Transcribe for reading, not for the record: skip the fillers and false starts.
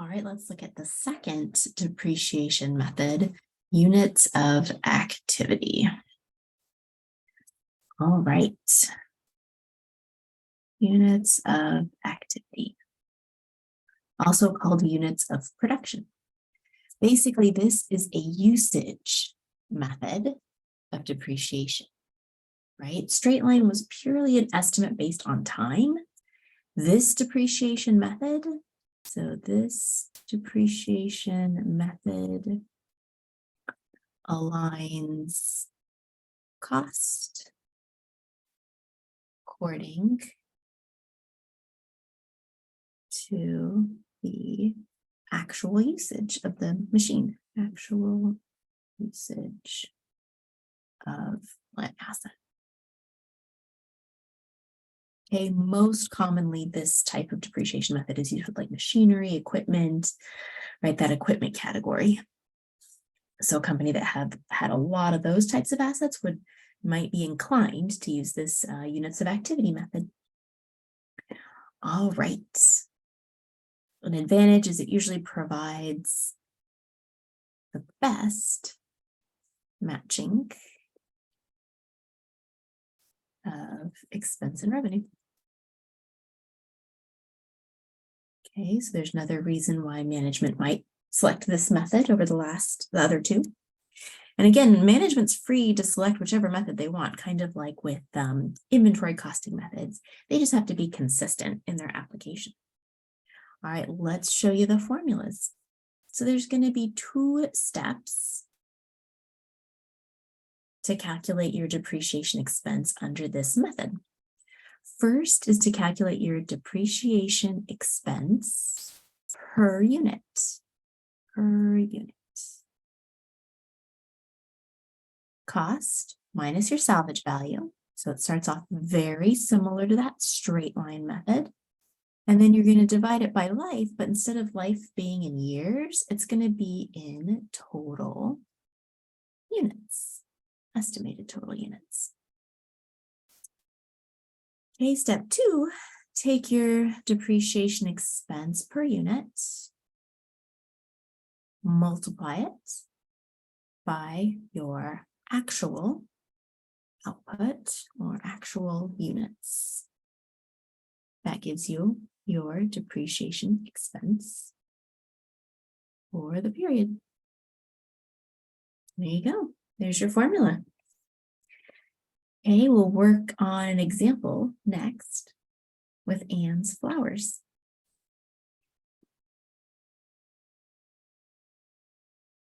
All right, let's look at the second depreciation method, units of activity. All right. Units of activity, also called units of production. Basically, this is a usage method of depreciation, right? Straight line was purely an estimate based on time. This depreciation method, so this depreciation method aligns cost according to the actual usage of the machine, actual usage of plant asset. Okay, most commonly this type of depreciation method is used with like machinery, equipment, right? That equipment category. So a company that have had a lot of those types of assets might be inclined to use this units of activity method. All right. An advantage is it usually provides the best matching of expense and revenue. Okay, so there's another reason why management might select this method over the other two. And again, management's free to select whichever method they want, kind of like with inventory costing methods. They just have to be consistent in their application. All right, let's show you the formulas. So there's going to be 2 steps to calculate your depreciation expense under this method. First is to calculate your depreciation expense per unit. Cost minus your salvage value. So it starts off very similar to that straight line method. And then you're going to divide it by life, but instead of life being in years, it's going to be in total units, estimated total units. Okay, step 2, take your depreciation expense per unit, multiply it by your actual output or actual units. That gives you your depreciation expense for the period. There you go. There's your formula. Okay, we'll work on an example next with Anne's flowers.